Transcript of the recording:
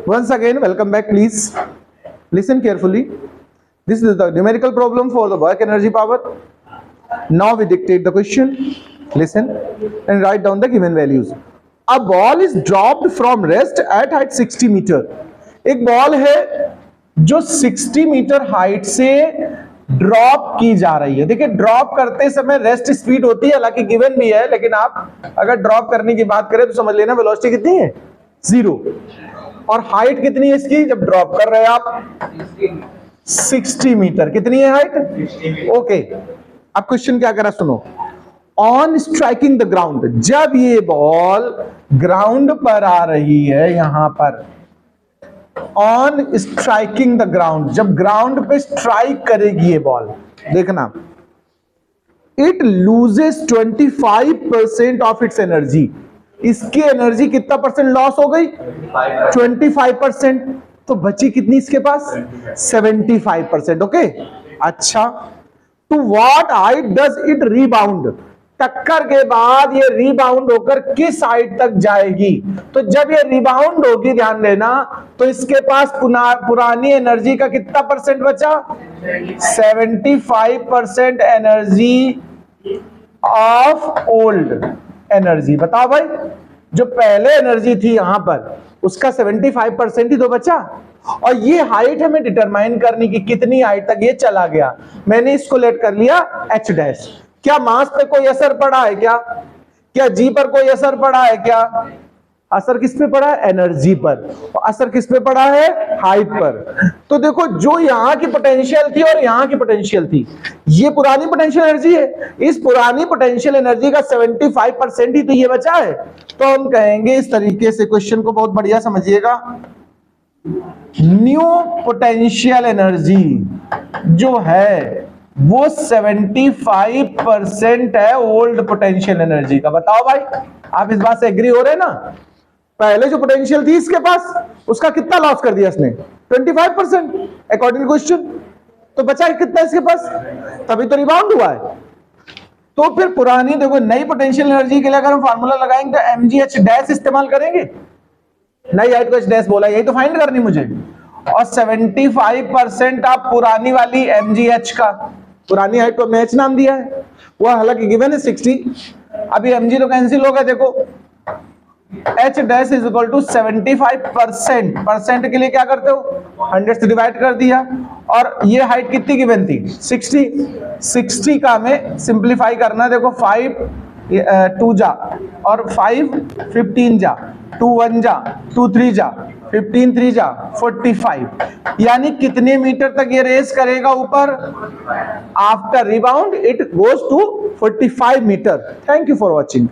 Once again, welcome back. Please listen carefully. This is the numerical problem for the work energy power. Now we dictate the question. Listen and write down the given values. A ball is dropped from rest at height 60 meter. एक ball है जो 60 metre height से drop की जा रही है. देखिए drop करते समय रेस्ट स्पीड होती है, हालांकि गिवन भी है, लेकिन आप अगर ड्रॉप करने की बात करें तो समझ लेना वेलोसिटी कितनी है, 0. और हाइट कितनी है इसकी जब ड्रॉप कर रहे हैं आप, 60 मीटर. कितनी है हाइट? ओके. अब क्वेश्चन क्या करा सुनो. ऑन स्ट्राइकिंग द ग्राउंड, जब ये बॉल ग्राउंड पर आ रही है, यहां पर ऑन स्ट्राइकिंग द ग्राउंड, जब ग्राउंड पे स्ट्राइक करेगी ये बॉल, देखना, it loses 25% of its energy. इसकी एनर्जी कितना परसेंट लॉस हो गई? 25%. तो बची कितनी इसके पास? 75%. ओके. अच्छा, to what height does it rebound? टक्कर के बाद ये रिबाउंड होकर किस हाइट तक जाएगी? तो जब ये रिबाउंड होगी, ध्यान देना, तो इसके पास पुरानी एनर्जी का कितना परसेंट बचा? 75% एनर्जी ऑफ ओल्ड एनर्जी. बताओ भाई, जो पहले एनर्जी थी यहां पर, उसका 75% ही तो बचा. और ये हाइट हमें डिटरमाइन करनी कि कितनी हाइट तक ये चला गया. मैंने इसको लेट कर लिया h डैश. क्या मास पे कोई असर पड़ा है क्या? क्या जी पर कोई असर पड़ा है क्या? असर किस पे पड़ा है? एनर्जी पर. और असर किस पे पड़ा है? हाइट पर. तो देखो, जो यहां की पोटेंशियल थी और यहां की पोटेंशियल थी, ये पुरानी पोटेंशियल एनर्जी है. इस पुरानी पोटेंशियल एनर्जी का 75% ही तो ये बचा है. तो हम कहेंगे इस तरीके से, क्वेश्चन को बहुत बढ़िया समझिएगा, न्यू पोटेंशियल एनर्जी जो है वो 75% है ओल्ड पोटेंशियल एनर्जी का. बताओ भाई, आप इस बात से एग्री हो रहे हैं ना? पहले जो पोटेंशियल थी इसके पास, उसका कितना लॉस कर दिया इसने? 25% अकॉर्डिंग टू क्वेश्चन. तो बचा कितना इसके पास? तभी तो रिबाउंड हुआ है. तो फिर पुरानी, देखो, नई पोटेंशियल एनर्जी के लिए अगर हम फार्मूला लगाएंगे तो mgh डैश इस्तेमाल करेंगे. नई हाइट को h डैश बोला, यही तो फाइंड करनी मुझे. और 75% आप पुरानी वाली mgh का, पुरानी हाइट को हमने h नाम दिया है, वो हालांकि गिवन है 60. अभी mg तो कैंसिल होगा. देखो, h dash is equal to 75%. Percent के लिए क्या करते हो? 100 से डिवाइड कर दिया. और ये हाइट कितनी गिवन थी? 60 का हमें सिंप्लीफाई करना. देखो, 5 2 जा और 5 15 जा, 2 1 जा, 2 3 जा, 15 3 जा, 45. यानी कितने मीटर तक ये रेस करेगा ऊपर? After rebound it goes to 45 metre. Thank you for watching.